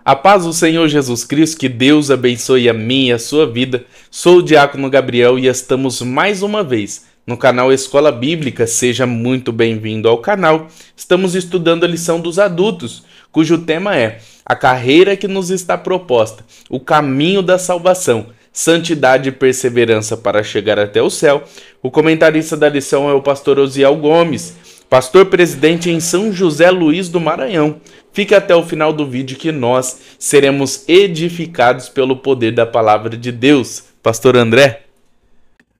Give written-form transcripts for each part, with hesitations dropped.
A paz do Senhor Jesus Cristo, que Deus abençoe a minha e a sua vida. Sou o Diácono Gabriel e estamos mais uma vez no canal Escola Bíblica. Seja muito bem-vindo ao canal. Estamos estudando a lição dos adultos, cujo tema é a carreira que nos está proposta, o caminho da salvação, santidade e perseverança para chegar até o céu. O comentarista da lição é o pastor Osiel Gomes, pastor presidente em São José Luís do Maranhão. Fique até o final do vídeo que nós seremos edificados pelo poder da palavra de Deus. Pastor André.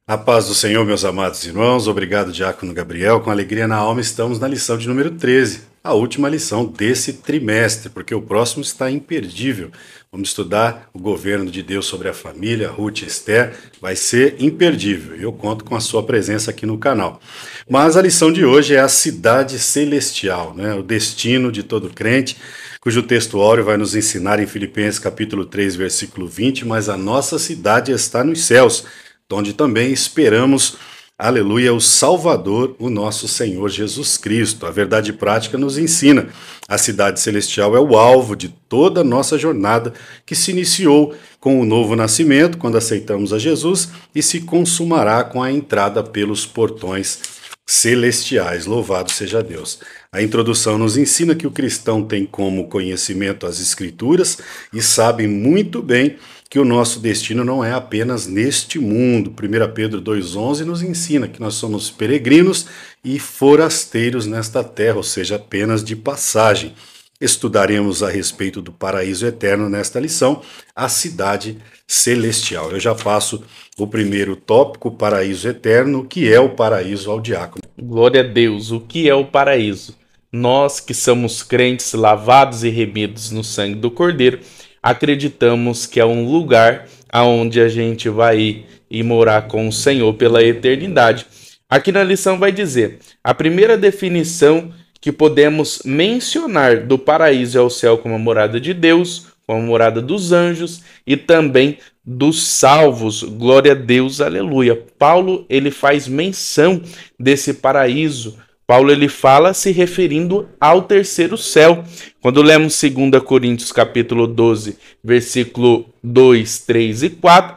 A paz do Senhor, meus amados irmãos. Obrigado, Diácono Gabriel. Com alegria na alma estamos na lição de número 13, a última lição desse trimestre, porque o próximo está imperdível. Vamos estudar o governo de Deus sobre a família, Ruth e Esther. Vai ser imperdível. Eu conto com a sua presença aqui no canal. Mas a lição de hoje é a cidade celestial, né? O destino de todo crente, cujo texto áureo vai nos ensinar em Filipenses capítulo 3, versículo 20, mas a nossa cidade está nos céus, onde também esperamos, aleluia, o Salvador, o nosso Senhor Jesus Cristo. A verdade prática nos ensina. A cidade celestial é o alvo de toda a nossa jornada, que se iniciou com o novo nascimento, quando aceitamos a Jesus, e se consumará com a entrada pelos portões celestiais. Louvado seja Deus. A introdução nos ensina que o cristão tem como conhecimento as Escrituras e sabe muito bem que o nosso destino não é apenas neste mundo. 1 Pedro 2,11 nos ensina que nós somos peregrinos e forasteiros nesta terra, ou seja, apenas de passagem. Estudaremos a respeito do paraíso eterno nesta lição, a cidade celestial. Eu já passo o primeiro tópico, paraíso eterno, que é o paraíso ao diácono. Glória a Deus. O que é o paraíso? Nós que somos crentes lavados e remidos no sangue do Cordeiro, acreditamos que é um lugar aonde a gente vai ir e morar com o Senhor pela eternidade. Aqui na lição vai dizer, a primeira definição que podemos mencionar do paraíso é o céu como a morada de Deus, como a morada dos anjos e também dos salvos. Glória a Deus, aleluia. Paulo, ele faz menção desse paraíso. Paulo, ele fala se referindo ao terceiro céu. Quando lemos 2 Coríntios capítulo 12, versículo 2, 3 e 4,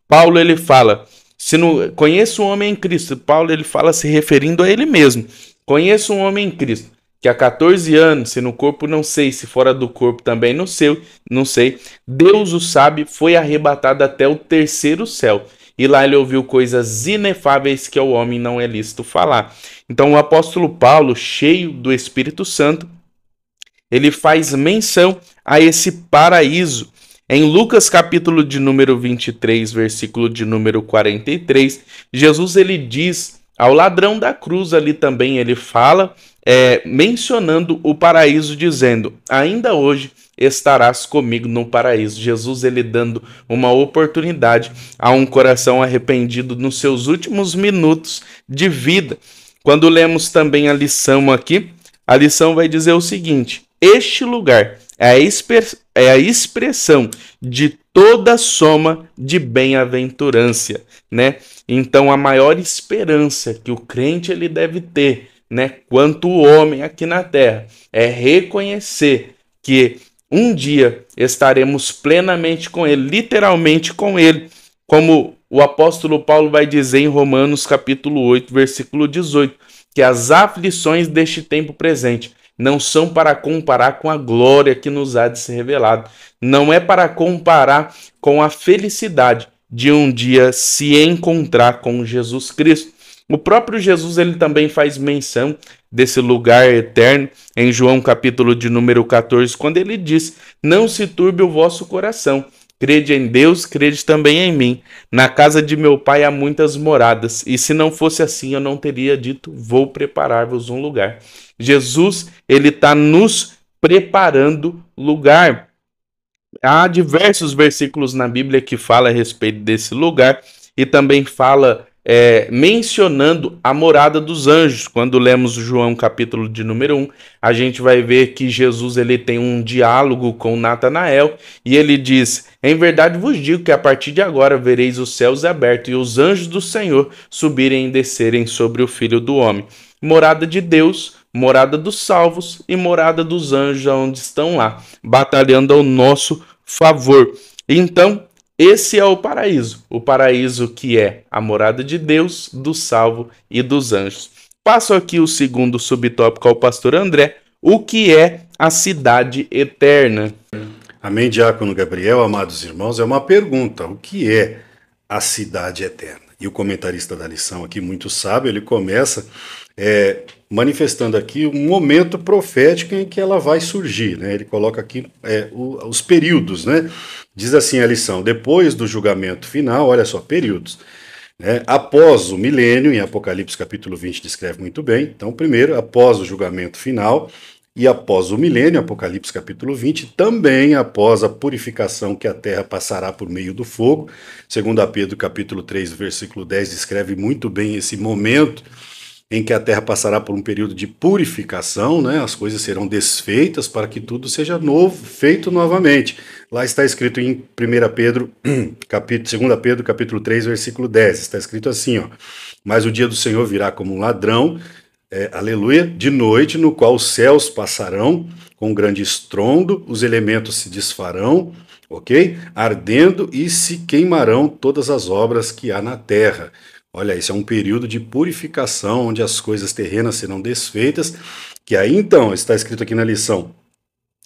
Paulo, ele fala, conheço um homem em Cristo. Paulo, ele fala se referindo a ele mesmo. Conheço um homem em Cristo, que há 14 anos, se no corpo não sei, se fora do corpo também não sei, Deus o sabe, foi arrebatado até o terceiro céu. E lá ele ouviu coisas inefáveis que ao homem não é lícito falar. Então o apóstolo Paulo, cheio do Espírito Santo, ele faz menção a esse paraíso. Em Lucas capítulo de número 23, versículo de número 43, Jesus ele diz ao ladrão da cruz ali também, ele fala, mencionando o paraíso, dizendo, ainda hoje estarás comigo no paraíso. Jesus ele dando uma oportunidade a um coração arrependido nos seus últimos minutos de vida. Quando lemos também a lição aqui, a lição vai dizer o seguinte, este lugar é a expressão de toda a soma de bem-aventurança, né? Então, a maior esperança que o crente ele deve ter, né, quanto o homem aqui na terra, é reconhecer que um dia estaremos plenamente com ele, literalmente com ele, como o apóstolo Paulo vai dizer em Romanos capítulo 8, versículo 18, que as aflições deste tempo presente não são para comparar com a glória que nos há de ser revelado. Não é para comparar com a felicidade de um dia se encontrar com Jesus Cristo. O próprio Jesus ele também faz menção desse lugar eterno em João capítulo de número 14, quando ele diz, não se turbe o vosso coração, crede em Deus, crede também em mim. Na casa de meu pai há muitas moradas, e se não fosse assim eu não teria dito, vou preparar-vos um lugar. Jesus, ele está nos preparando lugar. Há diversos versículos na Bíblia que falam a respeito desse lugar e também fala mencionando a morada dos anjos. Quando lemos João capítulo de número 1, a gente vai ver que Jesus ele tem um diálogo com Natanael e ele diz, em verdade vos digo que a partir de agora vereis os céus abertos e os anjos do Senhor subirem e descerem sobre o Filho do Homem. Morada de Deus, morada dos salvos e morada dos anjos, onde estão lá, batalhando ao nosso favor. Então, esse é o paraíso que é a morada de Deus, do salvo e dos anjos. Passo aqui o segundo subtópico ao pastor André, o que é a cidade eterna. Amém, diácono Gabriel, amados irmãos, é uma pergunta, o que é a cidade eterna? E o comentarista da lição aqui, muito sábio, ele começa manifestando aqui um momento profético em que ela vai surgir, né? Ele coloca aqui os períodos, né? Diz assim a lição: depois do julgamento final, olha só, períodos, né? Após o milênio, em Apocalipse capítulo 20 descreve muito bem. Então, primeiro, após o julgamento final e após o milênio, Apocalipse capítulo 20, também após a purificação que a terra passará por meio do fogo. 2 Pedro capítulo 3, versículo 10 descreve muito bem esse momento em que a terra passará por um período de purificação, né? As coisas serão desfeitas para que tudo seja novo, feito novamente. Lá está escrito em 2 Pedro, capítulo 3, versículo 10, está escrito assim, ó: mas o dia do Senhor virá como um ladrão, aleluia, de noite, no qual os céus passarão com um grande estrondo, os elementos se desfarão, ok? Ardendo, e se queimarão todas as obras que há na terra. Olha, esse é um período de purificação, onde as coisas terrenas serão desfeitas, que aí então, está escrito aqui na lição,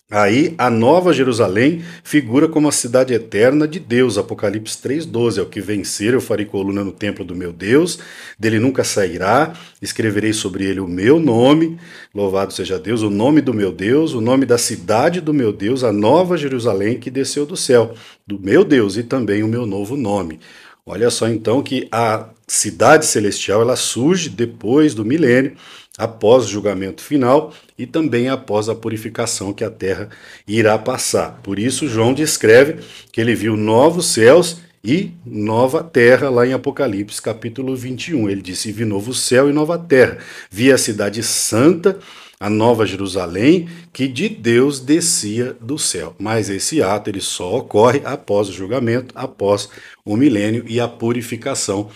aí a Nova Jerusalém figura como a cidade eterna de Deus. Apocalipse 3,12, é o que vencer, eu farei coluna no templo do meu Deus, dele nunca sairá, escreverei sobre ele o meu nome, louvado seja Deus, o nome do meu Deus, o nome da cidade do meu Deus, a Nova Jerusalém que desceu do céu, do meu Deus, e também o meu novo nome. Olha só então que a cidade celestial ela surge depois do milênio, após o julgamento final e também após a purificação que a terra irá passar. Por isso João descreve que ele viu novos céus e nova terra lá em Apocalipse capítulo 21. Ele disse: vi novo céu e nova terra, vi a cidade santa, a Nova Jerusalém, que de Deus descia do céu. Mas esse ato ele só ocorre após o julgamento, após o milênio e a purificação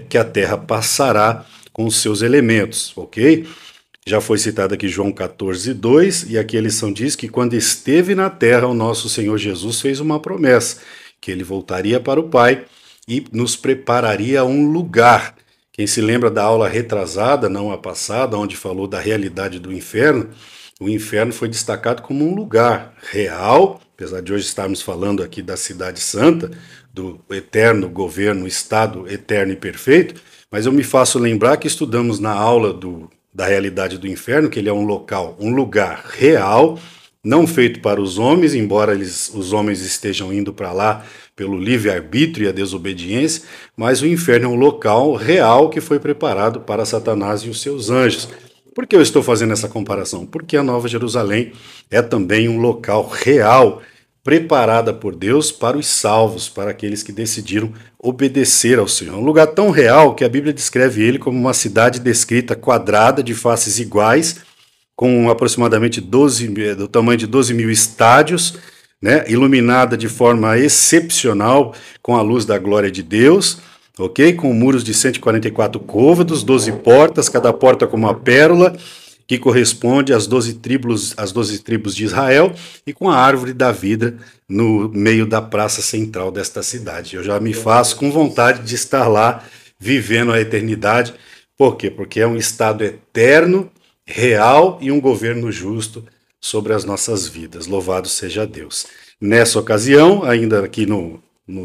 que a terra passará com os seus elementos, ok? Já foi citado aqui João 14:2, e aqui a lição diz que quando esteve na terra, o nosso Senhor Jesus fez uma promessa, que ele voltaria para o Pai e nos prepararia um lugar. Quem se lembra da aula retrasada, não a passada, onde falou da realidade do inferno, o inferno foi destacado como um lugar real, apesar de hoje estarmos falando aqui da cidade santa, do eterno governo, estado eterno e perfeito, mas eu me faço lembrar que estudamos na aula da realidade do inferno, que ele é um local, um lugar real, não feito para os homens, embora os homens estejam indo para lá pelo livre-arbítrio e a desobediência, mas o inferno é um local real que foi preparado para Satanás e os seus anjos. Por que eu estou fazendo essa comparação? Porque a Nova Jerusalém é também um local real, preparada por Deus para os salvos, para aqueles que decidiram obedecer ao Senhor. Um lugar tão real que a Bíblia descreve ele como uma cidade descrita quadrada, de faces iguais, com aproximadamente do tamanho de 12 mil estádios, né, iluminada de forma excepcional com a luz da glória de Deus, ok? Com muros de 144 côvados, 12 portas, cada porta com uma pérola, que corresponde às 12 tribos de Israel, e com a árvore da vida no meio da praça central desta cidade. Eu já me faço com vontade de estar lá, vivendo a eternidade. Por quê? Porque é um estado eterno, real e um governo justo sobre as nossas vidas. Louvado seja Deus. Nessa ocasião, ainda aqui no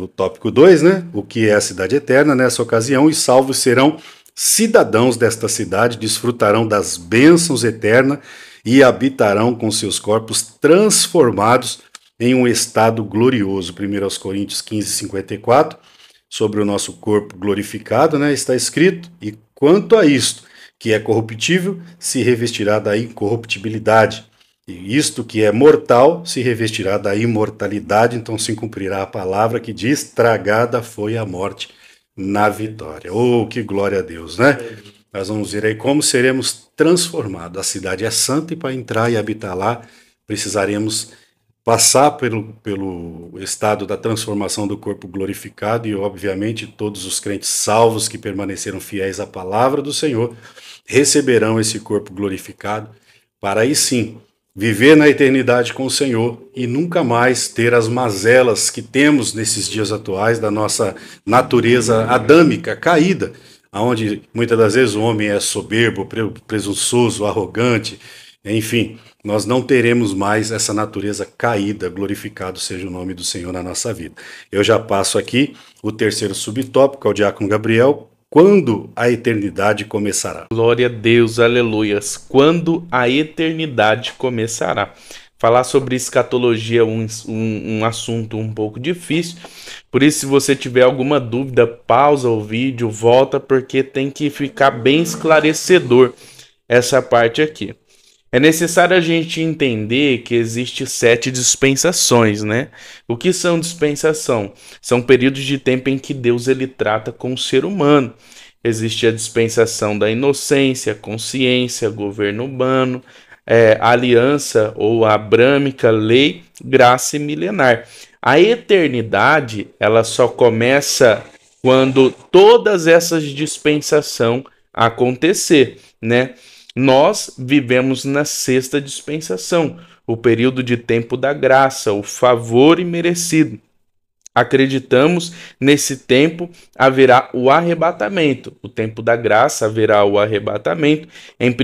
tópico 2, né? O que é a cidade eterna? Nessa ocasião, os salvos serão cidadãos desta cidade, desfrutarão das bênçãos eternas e habitarão com seus corpos transformados em um estado glorioso. 1 Coríntios 15:54, sobre o nosso corpo glorificado, né, está escrito: e quanto a isto, que é corruptível, se revestirá da incorruptibilidade, e isto que é mortal, se revestirá da imortalidade. Então se cumprirá a palavra que diz: tragada foi a morte na vitória. Oh, que glória a Deus, né? Nós vamos ver aí como seremos transformados. A cidade é santa e para entrar e habitar lá precisaremos passar pelo estado da transformação do corpo glorificado e, obviamente, todos os crentes salvos que permaneceram fiéis à palavra do Senhor receberão esse corpo glorificado para aí sim viver na eternidade com o Senhor e nunca mais ter as mazelas que temos nesses dias atuais da nossa natureza adâmica caída, onde muitas das vezes o homem é soberbo, presunçoso, arrogante, enfim, nós não teremos mais essa natureza caída, glorificado seja o nome do Senhor na nossa vida. Eu já passo aqui o terceiro subtópico ao diácono Gabriel. Quando a eternidade começará? Glória a Deus, aleluias. Quando a eternidade começará. Falar sobre escatologia é um assunto um pouco difícil. Por isso, se você tiver alguma dúvida, pausa o vídeo, volta, porque tem que ficar bem esclarecedor essa parte aqui. É necessário a gente entender que existe 7 dispensações, né? O que são dispensação? São períodos de tempo em que Deus ele trata com o ser humano. Existe a dispensação da inocência, consciência, governo humano, aliança ou abrâmica, lei, graça e milenar. A eternidade, ela só começa quando todas essas dispensações acontecer, né? Nós vivemos na sexta dispensação, o período de tempo da graça, o favor imerecido. Acreditamos nesse tempo haverá o arrebatamento. O tempo da graça haverá o arrebatamento. Em 1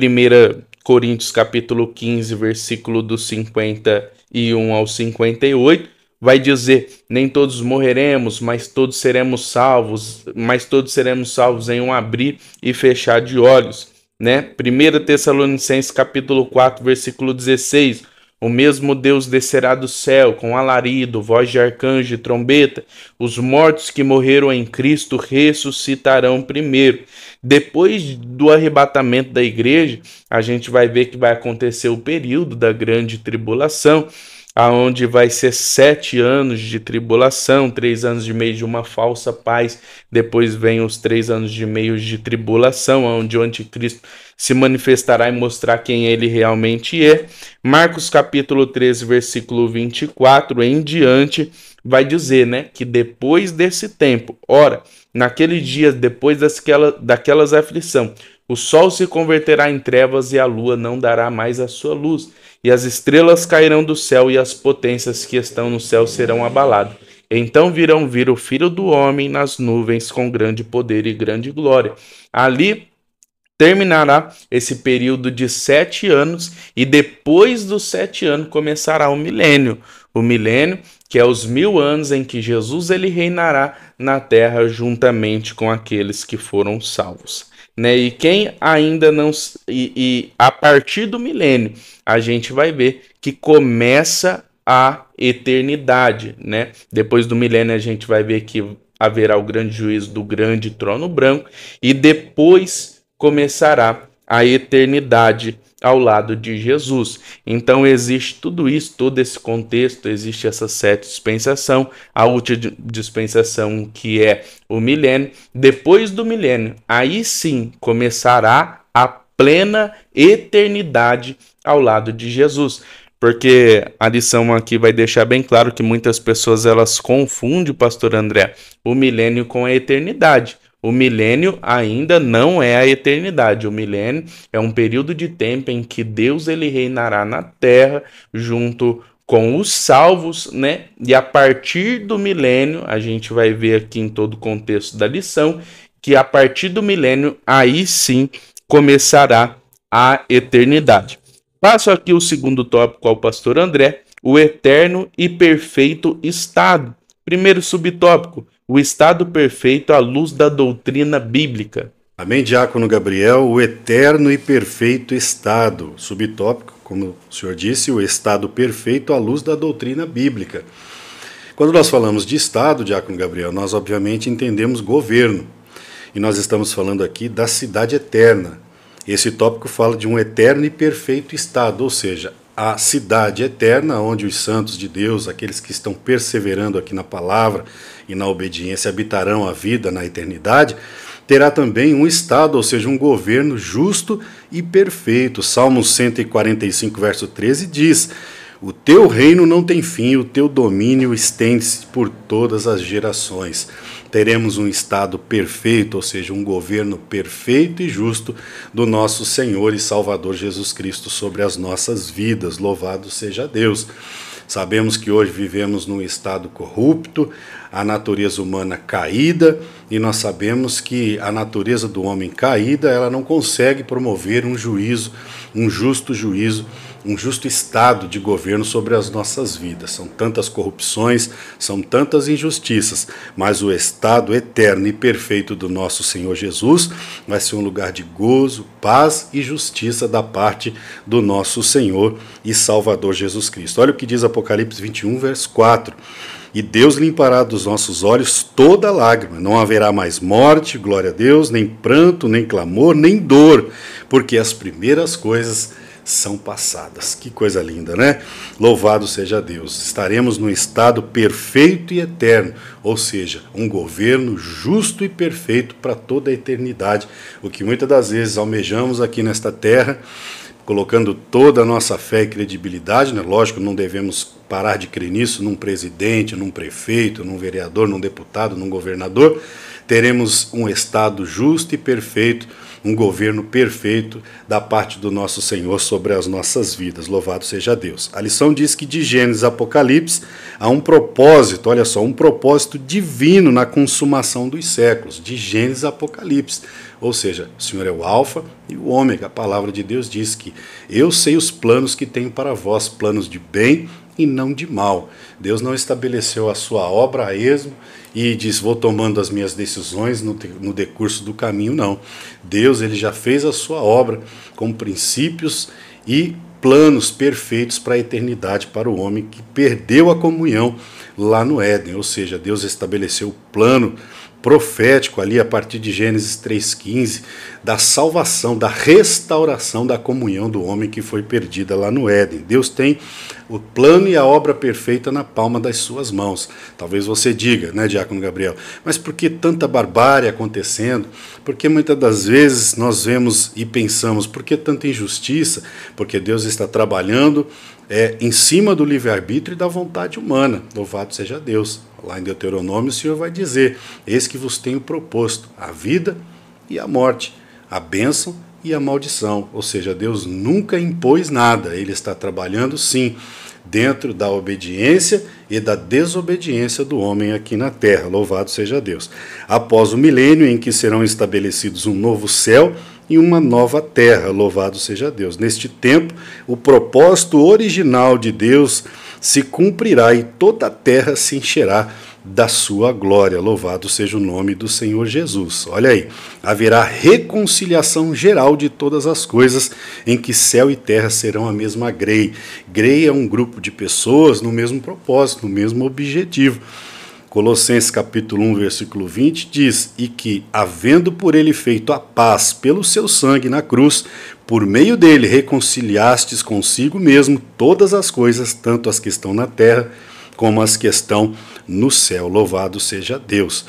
Coríntios capítulo 15, versículo do 51 ao 58, vai dizer: nem todos morreremos, mas todos seremos salvos em um abrir e fechar de olhos. Né? 1 Tessalonicenses capítulo 4, versículo 16, o mesmo Deus descerá do céu com alarido, voz de arcanjo e trombeta, os mortos que morreram em Cristo ressuscitarão primeiro. Depois do arrebatamento da igreja, a gente vai ver que vai acontecer o período da grande tribulação, aonde vai ser 7 anos de tribulação, 3 anos e meio de uma falsa paz, depois vem os 3 anos e meio de tribulação, onde o anticristo se manifestará e mostrar quem ele realmente é. Marcos capítulo 13, versículo 24 em diante, vai dizer, né, que depois desse tempo, ora, naquele dia, depois daquelas aflições, o sol se converterá em trevas e a lua não dará mais a sua luz, e as estrelas cairão do céu e as potências que estão no céu serão abaladas. Então virão o Filho do Homem nas nuvens com grande poder e grande glória. Ali terminará esse período de 7 anos e depois dos 7 anos começará o milênio. O milênio, que é os 1000 anos em que Jesus ele reinará na terra juntamente com aqueles que foram salvos. Né? E quem ainda não... E a partir do milênio, a gente vai ver que começa a eternidade. Né? Depois do milênio, a gente vai ver que haverá o grande juízo do grande trono branco e depois começará a eternidade ao lado de Jesus. Então existe tudo isso, todo esse contexto, existe essa 7 dispensação, a última dispensação que é o milênio. Depois do milênio, aí sim começará a plena eternidade ao lado de Jesus. Porque a lição aqui vai deixar bem claro que muitas pessoas elas confundem, pastor André, o milênio com a eternidade. O milênio ainda não é a eternidade. O milênio é um período de tempo em que Deus ele reinará na terra junto com os salvos, né? E a partir do milênio, a gente vai ver aqui em todo o contexto da lição, que a partir do milênio, aí sim começará a eternidade. Passo aqui o segundo tópico ao pastor André, o eterno e perfeito estado. Primeiro subtópico, o estado perfeito à luz da doutrina bíblica. Amém, diácono Gabriel, o eterno e perfeito estado. Subtópico, como o senhor disse, o estado perfeito à luz da doutrina bíblica. Quando nós falamos de estado, diácono Gabriel, nós obviamente entendemos governo. E nós estamos falando aqui da cidade eterna. Esse tópico fala de um eterno e perfeito estado, ou seja, a cidade eterna, onde os santos de Deus, aqueles que estão perseverando aqui na palavra e na obediência, habitarão a vida na eternidade, terá também um estado, ou seja, um governo justo e perfeito. Salmos 145, verso 13 diz: O teu reino não tem fim, o teu domínio estende-se por todas as gerações. Teremos um Estado perfeito, ou seja, um governo perfeito e justo do nosso Senhor e Salvador Jesus Cristo sobre as nossas vidas. Louvado seja Deus! Sabemos que hoje vivemos num estado corrupto, a natureza humana caída, e nós sabemos que a natureza do homem caída, ela não consegue promover um juízo, um justo juízo, um justo estado de governo sobre as nossas vidas. São tantas corrupções, são tantas injustiças, mas o estado eterno e perfeito do nosso Senhor Jesus vai ser um lugar de gozo, paz e justiça da parte do nosso Senhor e Salvador Jesus Cristo. Olha o que diz Apocalipse 21, verso 4. E Deus limpará dos nossos olhos toda lágrima, não haverá mais morte, glória a Deus, nem pranto, nem clamor, nem dor, porque as primeiras coisas são passadas. Que coisa linda, né? Louvado seja Deus. Estaremos num estado perfeito e eterno, ou seja, um governo justo e perfeito para toda a eternidade, o que muitas das vezes almejamos aqui nesta terra, colocando toda a nossa fé e credibilidade, né? Lógico, não devemos parar de crer nisso, num presidente, num prefeito, num vereador, num deputado, num governador. Teremos um estado justo e perfeito, um governo perfeito da parte do nosso Senhor sobre as nossas vidas. Louvado seja Deus. A lição diz que de Gênesis a Apocalipse há um propósito, olha só, um propósito divino na consumação dos séculos, de Gênesis a Apocalipse. Ou seja, o Senhor é o Alfa e o Ômega. A palavra de Deus diz que eu sei os planos que tenho para vós, planos de bem e não de mal. Deus não estabeleceu a sua obra a esmo e diz, vou tomando as minhas decisões no decurso do caminho, não. Deus, ele já fez a sua obra com princípios e planos perfeitos para a eternidade, para o homem que perdeu a comunhão lá no Éden. Ou seja, Deus estabeleceu o plano profético ali a partir de Gênesis 3,15, da salvação, da restauração da comunhão do homem que foi perdida lá no Éden. Deus tem o plano e a obra perfeita na palma das suas mãos. Talvez você diga, né, Diácono Gabriel, mas por que tanta barbárie acontecendo? Porque muitas das vezes nós vemos e pensamos, por que tanta injustiça? Porque Deus está trabalhando em cima do livre-arbítrio e da vontade humana. Louvado seja Deus. Lá em Deuteronômio o Senhor vai dizer, eis que vos tenho proposto a vida e a morte, a bênção e a maldição. Ou seja, Deus nunca impôs nada, ele está trabalhando sim, dentro da obediência e da desobediência do homem aqui na terra. Louvado seja Deus. Após o milênio em que serão estabelecidos um novo céu e uma nova terra, louvado seja Deus. Neste tempo, o propósito original de Deus se cumprirá e toda a terra se encherá da sua glória. Louvado seja o nome do Senhor Jesus. Olha aí, haverá reconciliação geral de todas as coisas, em que céu e terra serão a mesma grei. Grei é um grupo de pessoas no mesmo propósito, no mesmo objetivo. Colossenses capítulo 1, versículo 20 diz, e que, havendo por ele feito a paz pelo seu sangue na cruz, por meio dele reconciliastes consigo mesmo todas as coisas, tanto as que estão na terra, como as que estão no céu. Louvado seja Deus.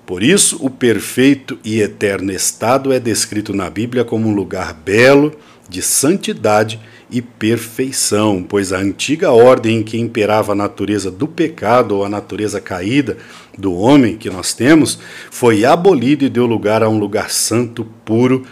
Por isso, o perfeito e eterno estado é descrito na Bíblia como um lugar belo, de santidade e perfeição, pois a antiga ordem em que imperava a natureza do pecado ou a natureza caída do homem que nós temos, foi abolida e deu lugar a um lugar santo, puro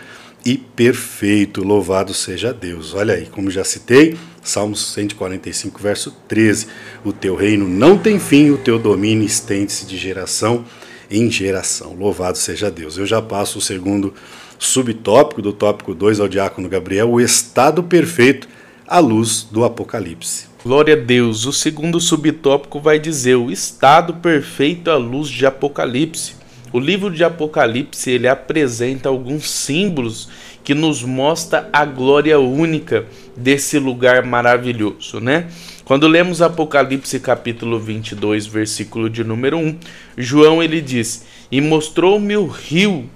e perfeito. Louvado seja Deus. Olha aí, como já citei, Salmos 145, verso 13. O teu reino não tem fim, o teu domínio estende-se de geração em geração. Louvado seja Deus. Eu já passo o segundo subtópico, do tópico 2 ao Diácono Gabriel, o estado perfeito à luz do Apocalipse. Glória a Deus. O segundo subtópico vai dizer o estado perfeito à luz de Apocalipse. O livro de Apocalipse, ele apresenta alguns símbolos que nos mostra a glória única desse lugar maravilhoso, né? Quando lemos Apocalipse capítulo 22, versículo de número 1, João ele diz, e mostrou-me o rio,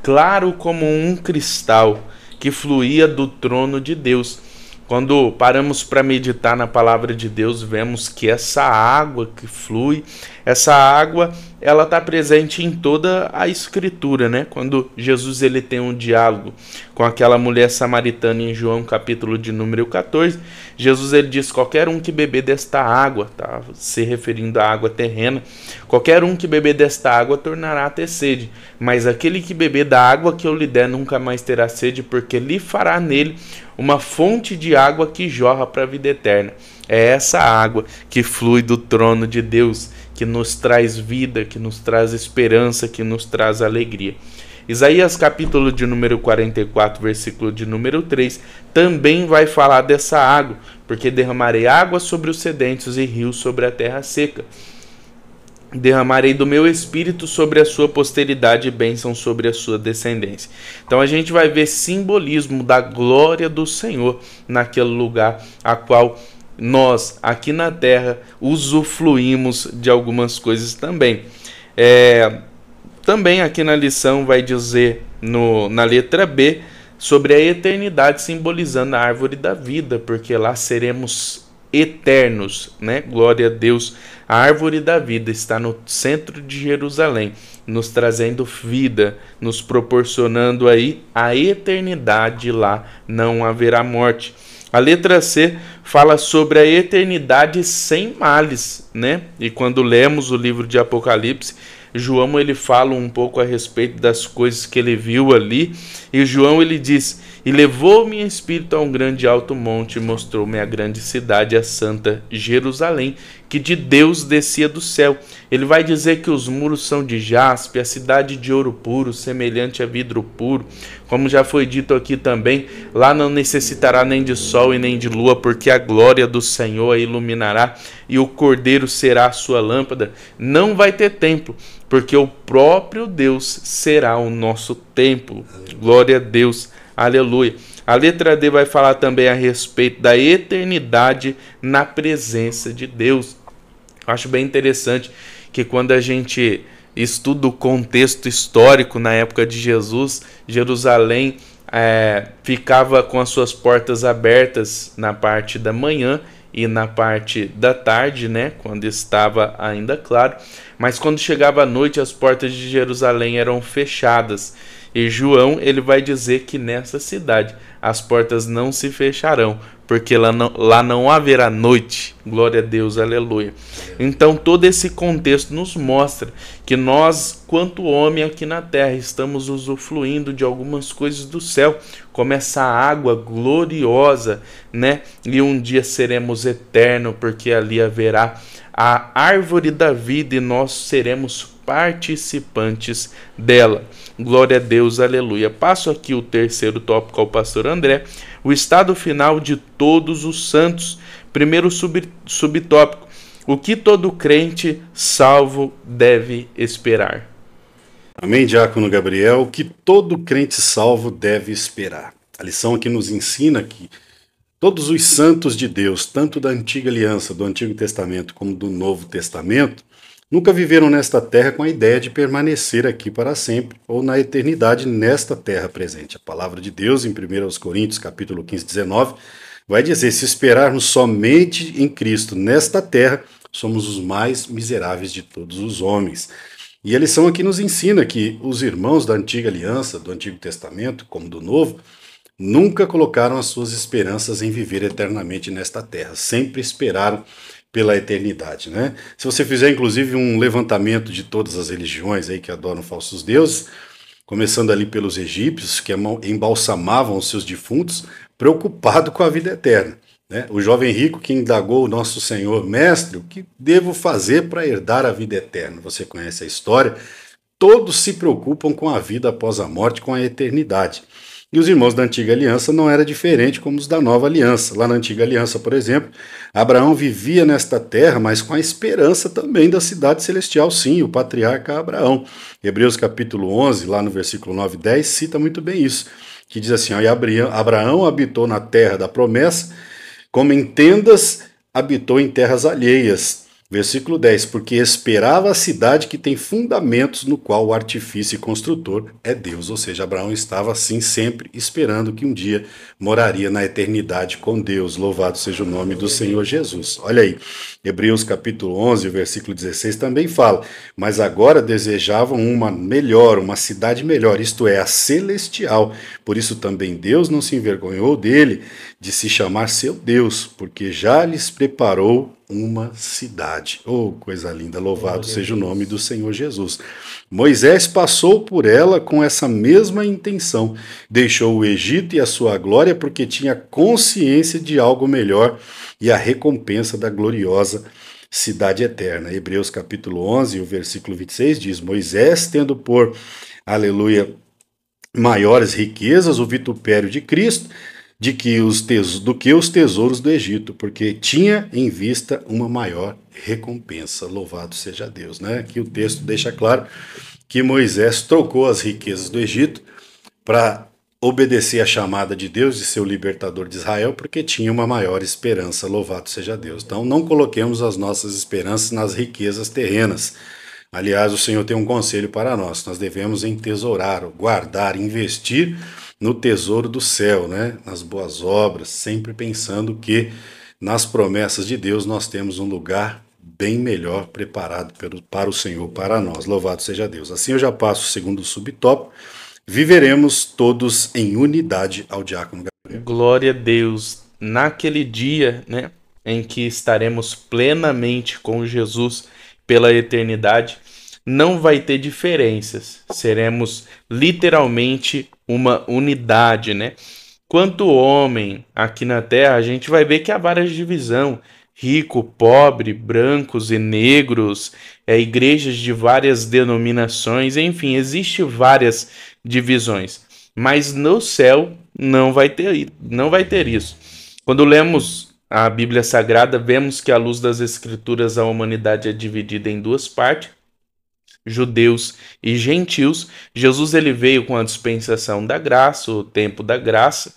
claro como um cristal, que fluía do trono de Deus. Quando paramos para meditar na palavra de Deus, vemos que essa água que flui Essa água, ela está presente em toda a escritura, né? Quando Jesus ele tem um diálogo com aquela mulher samaritana em João capítulo de número 14, Jesus ele diz: qualquer um que beber desta água, tá se referindo à água terrena, qualquer um que beber desta água tornará a ter sede, mas aquele que beber da água que eu lhe der nunca mais terá sede, porque lhe fará nele uma fonte de água que jorra para a vida eterna. É essa água que flui do trono de Deus, que nos traz vida, que nos traz esperança, que nos traz alegria. Isaías capítulo de número 44, versículo de número 3, também vai falar dessa água, porque derramarei água sobre os sedentos e rios sobre a terra seca. Derramarei do meu espírito sobre a sua posteridade e bênção sobre a sua descendência. Então a gente vai ver simbolismo da glória do Senhor naquele lugar a qual nós aqui na terra usufruímos de algumas coisas também. Também aqui na lição vai dizer na letra B sobre a eternidade, simbolizando a árvore da vida, porque lá seremos eternos, né? Glória a Deus. A árvore da vida está no centro de Jerusalém, nos trazendo vida, nos proporcionando aí a eternidade. Lá não haverá morte. A letra C fala sobre a eternidade sem males, né? E quando lemos o livro de Apocalipse, João ele fala um pouco a respeito das coisas que ele viu ali, e João ele diz: e levou-me em espírito a um grande alto monte e mostrou-me a grande cidade, a santa Jerusalém, que de Deus descia do céu. Ele vai dizer que os muros são de jaspe, a cidade de ouro puro, semelhante a vidro puro. Como já foi dito aqui também, lá não necessitará nem de sol e nem de lua, porque a glória do Senhor a iluminará e o Cordeiro será a sua lâmpada. Não vai ter templo, porque o próprio Deus será o nosso templo. Glória a Deus. Aleluia. A letra D vai falar também a respeito da eternidade na presença de Deus. Eu acho bem interessante que quando a gente estuda o contexto histórico na época de Jesus, Jerusalém ficava com as suas portas abertas na parte da manhã e na parte da tarde, né, quando estava ainda claro. Mas quando chegava a noite, as portas de Jerusalém eram fechadas. E João ele vai dizer que nessa cidade as portas não se fecharão, porque lá não haverá noite. Glória a Deus, aleluia. Então todo esse contexto nos mostra que nós, quanto homem aqui na terra, estamos usufruindo de algumas coisas do céu, como essa água gloriosa, né? E um dia seremos eternos, porque ali haverá a árvore da vida e nós seremos participantes dela. Glória a Deus, aleluia. Passo aqui o terceiro tópico ao pastor André, o estado final de todos os santos. Primeiro subtópico: o que todo crente salvo deve esperar. Amém, Diácono Gabriel. O que todo crente salvo deve esperar. A lição aqui nos ensina que todos os santos de Deus, tanto da antiga aliança, do Antigo Testamento, como do Novo Testamento, nunca viveram nesta terra com a ideia de permanecer aqui para sempre ou na eternidade nesta terra presente. A palavra de Deus, em 1 Coríntios, capítulo 15, 19, vai dizer: se esperarmos somente em Cristo nesta terra, somos os mais miseráveis de todos os homens. E a lição aqui nos ensina que os irmãos da antiga aliança, do Antigo Testamento, como do Novo, nunca colocaram as suas esperanças em viver eternamente nesta terra, sempre esperaram pela eternidade, né? Se você fizer inclusive um levantamento de todas as religiões aí que adoram falsos deuses, começando ali pelos egípcios, que embalsamavam os seus defuntos, preocupado com a vida eterna, né? O jovem rico que indagou o nosso Senhor: mestre, o que devo fazer para herdar a vida eterna? Você conhece a história? Todos se preocupam com a vida após a morte, com a eternidade. E os irmãos da antiga aliança não era diferente como os da nova aliança. Lá na antiga aliança, por exemplo, Abraão vivia nesta terra, mas com a esperança também da cidade celestial, sim, o patriarca Abraão. Hebreus capítulo 11, lá no versículo 9 e 10, cita muito bem isso, que diz assim: e Abraão habitou na terra da promessa, como em tendas habitou em terras alheias, Versículo 10, porque esperava a cidade que tem fundamentos, no qual o artifício e construtor é Deus. Ou seja, Abraão estava assim sempre esperando que um dia moraria na eternidade com Deus. Louvado seja o nome do Senhor Jesus. Olha aí, Hebreus capítulo 11, versículo 16 também fala, mas agora desejavam uma melhor, uma cidade melhor, isto é, a celestial. Por isso também Deus não se envergonhou dele, de se chamar seu Deus, porque já lhes preparou uma cidade. Oh, coisa linda, louvado seja o nome do Senhor Jesus. Moisés passou por ela com essa mesma intenção. Deixou o Egito e a sua glória porque tinha consciência de algo melhor e a recompensa da gloriosa cidade eterna. Hebreus capítulo 11, o versículo 26 diz, Moisés, tendo por, aleluia, maiores riquezas, o vitupério de Cristo, do que os tesouros do Egito, porque tinha em vista uma maior recompensa. Louvado seja Deus, né? Aqui o texto deixa claro que Moisés trocou as riquezas do Egito para obedecer à chamada de Deus de ser o libertador de Israel, porque tinha uma maior esperança. Louvado seja Deus. Então não coloquemos as nossas esperanças nas riquezas terrenas. Aliás, o Senhor tem um conselho para nós. Nós devemos entesourar, guardar, investir no tesouro do céu, né? Nas boas obras, sempre pensando que nas promessas de Deus nós temos um lugar bem melhor preparado para o Senhor, para nós. Louvado seja Deus. Assim eu já passo o segundo subtópico. Viveremos todos em unidade ao diácono Gabriel. Glória a Deus. Naquele dia, né, em que estaremos plenamente com Jesus pela eternidade, não vai ter diferenças. Seremos literalmente uma unidade, né? Quanto homem aqui na Terra, a gente vai ver que há várias divisões. Rico, pobre, brancos e negros, igrejas de várias denominações, enfim, existem várias divisões. Mas no céu não vai ter isso. Quando lemos a Bíblia Sagrada, vemos que à luz das Escrituras a humanidade é dividida em duas partes, judeus e gentios. Jesus ele veio com a dispensação da graça, o tempo da graça,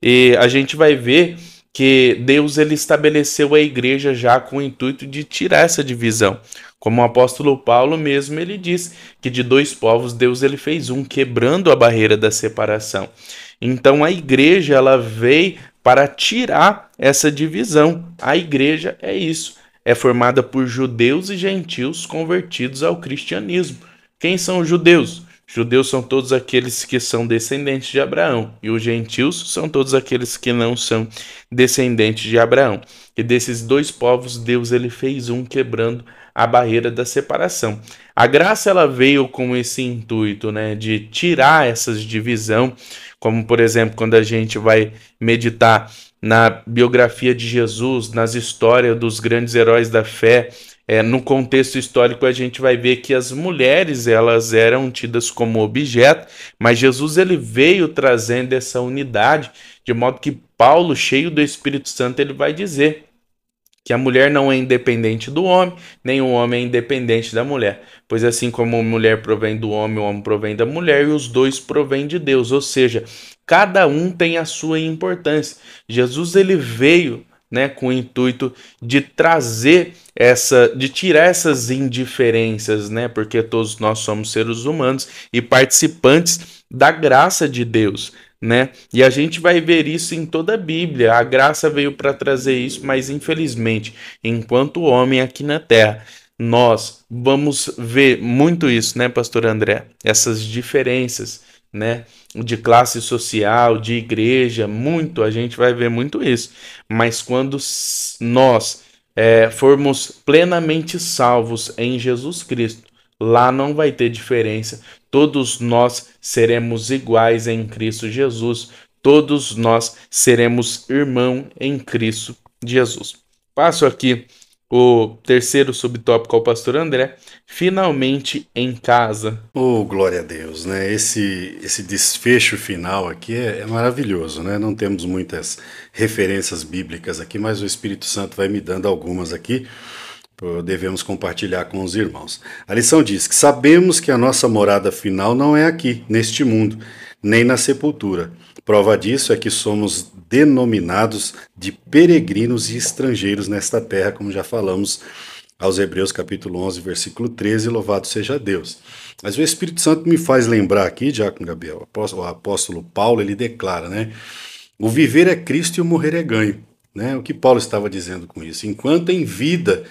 e a gente vai ver que Deus ele estabeleceu a igreja já com o intuito de tirar essa divisão. Como o apóstolo Paulo mesmo, ele diz que de dois povos Deus ele fez um, quebrando a barreira da separação. Então a igreja ela veio para tirar essa divisão. A igreja é isso. É formada por judeus e gentios convertidos ao cristianismo. Quem são os judeus? Judeus são todos aqueles que são descendentes de Abraão, e os gentios são todos aqueles que não são descendentes de Abraão. E desses dois povos, Deus ele fez um, quebrando a barreira da separação. A graça ela veio com esse intuito, né, de tirar essas divisão, como por exemplo, quando a gente vai meditar na biografia de Jesus, nas histórias dos grandes heróis da fé, no contexto histórico a gente vai ver que as mulheres elas eram tidas como objeto, mas Jesus ele veio trazendo essa unidade, de modo que Paulo, cheio do Espírito Santo, ele vai dizer que a mulher não é independente do homem, nem o homem é independente da mulher, pois assim como a mulher provém do homem, o homem provém da mulher, e os dois provêm de Deus, ou seja, cada um tem a sua importância. Jesus ele veio, né, com o intuito de trazer de tirar essas indiferenças, né, porque todos nós somos seres humanos e participantes da graça de Deus, né, e a gente vai ver isso em toda a Bíblia. A graça veio para trazer isso, mas infelizmente, enquanto homem aqui na Terra, nós vamos ver muito isso, né, pastor André, essas diferenças, né, de classe social, de igreja, a gente vai ver muito isso, mas quando nós formos plenamente salvos em Jesus Cristo, lá não vai ter diferença, todos nós seremos iguais em Cristo Jesus, todos nós seremos irmão em Cristo Jesus. Passo aqui o terceiro subtópico ao pastor André, finalmente em casa. Oh, glória a Deus, né? Esse desfecho final aqui é maravilhoso, né? Não temos muitas referências bíblicas aqui, mas o Espírito Santo vai me dando algumas aqui, devemos compartilhar com os irmãos. A lição diz que sabemos que a nossa morada final não é aqui, neste mundo, nem na sepultura. Prova disso é que somos denominados de peregrinos e estrangeiros nesta terra, como já falamos aos Hebreus capítulo 11, versículo 13, louvado seja Deus. Mas o Espírito Santo me faz lembrar aqui, Diácono Gabriel, o apóstolo Paulo, ele declara, né? O viver é Cristo e o morrer é ganho. Né? O que Paulo estava dizendo com isso? Enquanto em vida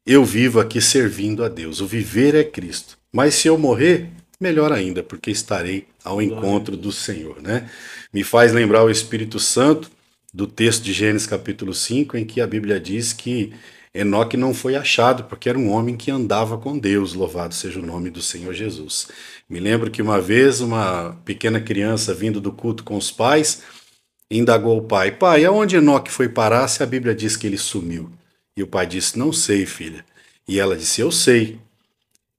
eu vivo aqui servindo a Deus. O viver é Cristo. Mas se eu morrer, melhor ainda, porque estarei ao encontro do Senhor. Né? Me faz lembrar o Espírito Santo do texto de Gênesis capítulo 5, em que a Bíblia diz que Enoque não foi achado, porque era um homem que andava com Deus, louvado seja o nome do Senhor Jesus. Me lembro que uma vez uma pequena criança vindo do culto com os pais, indagou o pai, pai, aonde Enoque foi parar se a Bíblia diz que ele sumiu? E o pai disse, não sei, filha. E ela disse, eu sei.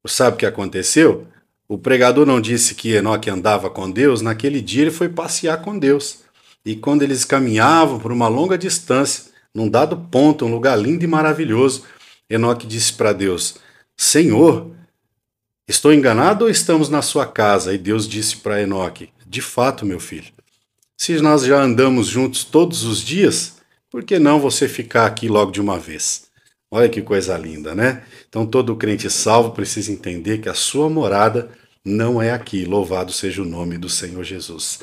Sabe o que aconteceu? O pregador não disse que Enoque andava com Deus, naquele dia ele foi passear com Deus. E quando eles caminhavam por uma longa distância, num dado ponto, um lugar lindo e maravilhoso, Enoque disse para Deus, Senhor, estou enganado ou estamos na sua casa? E Deus disse para Enoque, de fato, meu filho, se nós já andamos juntos todos os dias, por que não você ficar aqui logo de uma vez? Olha que coisa linda, né? Então todo crente salvo precisa entender que a sua morada não é aqui. Louvado seja o nome do Senhor Jesus.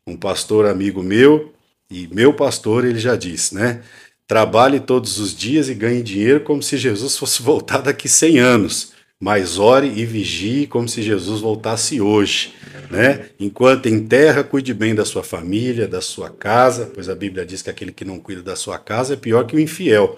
Um pastor amigo meu, e meu pastor, ele já disse, né? Trabalhe todos os dias e ganhe dinheiro como se Jesus fosse voltar daqui 100 anos. Mas ore e vigie como se Jesus voltasse hoje, né? Enquanto em terra, cuide bem da sua família, da sua casa, pois a Bíblia diz que aquele que não cuida da sua casa é pior que o infiel.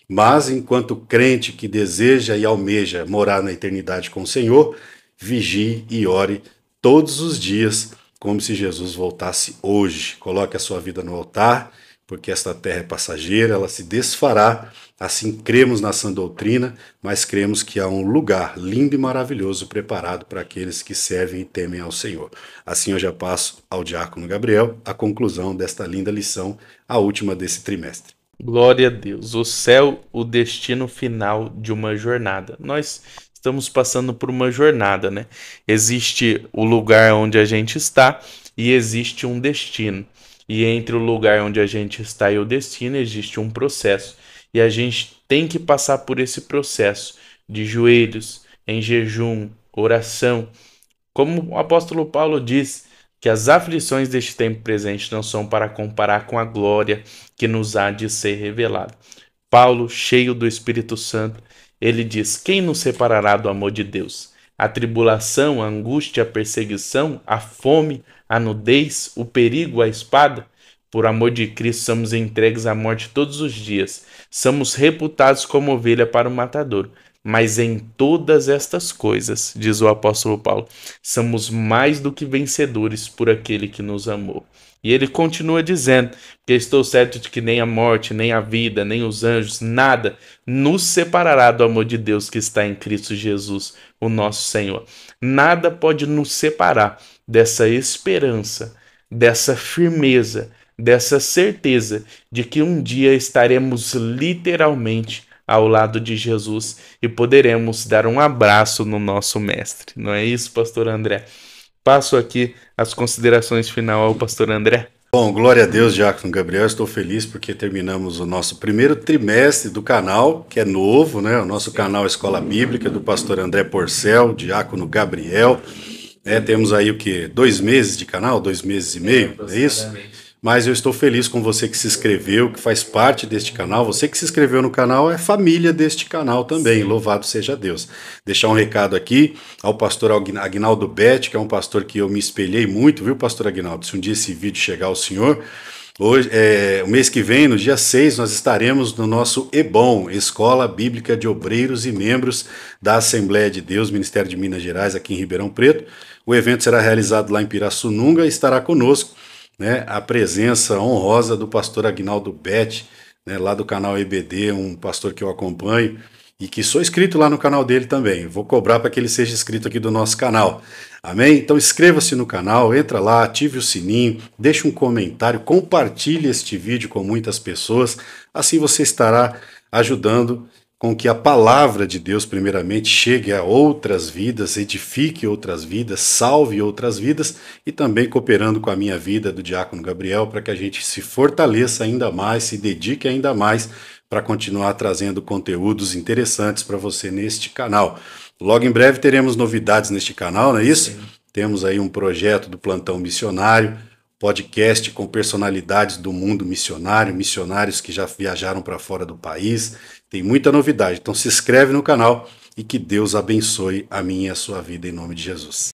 Mas enquanto crente que deseja e almeja morar na eternidade com o Senhor, vigie e ore todos os dias como se Jesus voltasse hoje. Coloque a sua vida no altar, porque esta terra é passageira, ela se desfará. Assim cremos na sã doutrina, mas cremos que há um lugar lindo e maravilhoso preparado para aqueles que servem e temem ao Senhor. Assim eu já passo ao diácono Gabriel a conclusão desta linda lição, a última desse trimestre. Glória a Deus. O céu, o destino final de uma jornada. Nós estamos passando por uma jornada, né? Existe o lugar onde a gente está e existe um destino. E entre o lugar onde a gente está e o destino existe um processo. E a gente tem que passar por esse processo de joelhos, em jejum, oração. Como o apóstolo Paulo diz, que as aflições deste tempo presente não são para comparar com a glória que nos há de ser revelada. Paulo, cheio do Espírito Santo, ele diz, quem nos separará do amor de Deus? A tribulação, a angústia, a perseguição, a fome, a nudez, o perigo, a espada? Por amor de Cristo, somos entregues à morte todos os dias. Somos reputados como ovelha para o matador. Mas em todas estas coisas, diz o apóstolo Paulo, somos mais do que vencedores por aquele que nos amou. E ele continua dizendo, que estou certo de que nem a morte, nem a vida, nem os anjos, nada nos separará do amor de Deus que está em Cristo Jesus, o nosso Senhor. Nada pode nos separar dessa esperança, dessa firmeza, dessa certeza de que um dia estaremos literalmente ao lado de Jesus e poderemos dar um abraço no nosso mestre. Não é isso, pastor André? Passo aqui as considerações final ao pastor André. Bom, glória a Deus, diácono Gabriel. Estou feliz porque terminamos o nosso primeiro trimestre do canal, que é novo, né? O nosso canal Escola Bíblica, do pastor André Porcel, diácono Gabriel. Temos aí o quê? 2 meses de canal? 2 meses e meio? É isso? Mas eu estou feliz com você que se inscreveu, que faz parte deste canal. Você que se inscreveu no canal é família deste canal também. Sim. Louvado seja Deus. Deixar um recado aqui ao pastor Aguinaldo Betti, que é um pastor que eu me espelhei muito, viu, pastor Aguinaldo? Se um dia esse vídeo chegar ao senhor, hoje, o mês que vem, no dia 6, nós estaremos no nosso EBOM, Escola Bíblica de Obreiros e Membros da Assembleia de Deus, Ministério de Minas Gerais, aqui em Ribeirão Preto. O evento será realizado lá em Pirassununga e estará conosco, né, a presença honrosa do pastor Aguinaldo Betti, né, lá do canal EBD, um pastor que eu acompanho e que sou inscrito lá no canal dele também. Vou cobrar para que ele seja inscrito aqui do nosso canal. Amém? Então inscreva-se no canal, entra lá, ative o sininho, deixe um comentário, compartilhe este vídeo com muitas pessoas, assim você estará ajudando com que a palavra de Deus, primeiramente, chegue a outras vidas, edifique outras vidas, salve outras vidas e também cooperando com a minha vida do diácono Gabriel para que a gente se fortaleça ainda mais, se dedique ainda mais para continuar trazendo conteúdos interessantes para você neste canal. Logo em breve teremos novidades neste canal, não é isso? Sim. Temos aí um projeto do Plantão Missionário, podcast com personalidades do mundo missionário, missionários que já viajaram para fora do país. Tem muita novidade, então se inscreve no canal e que Deus abençoe a minha e a sua vida em nome de Jesus.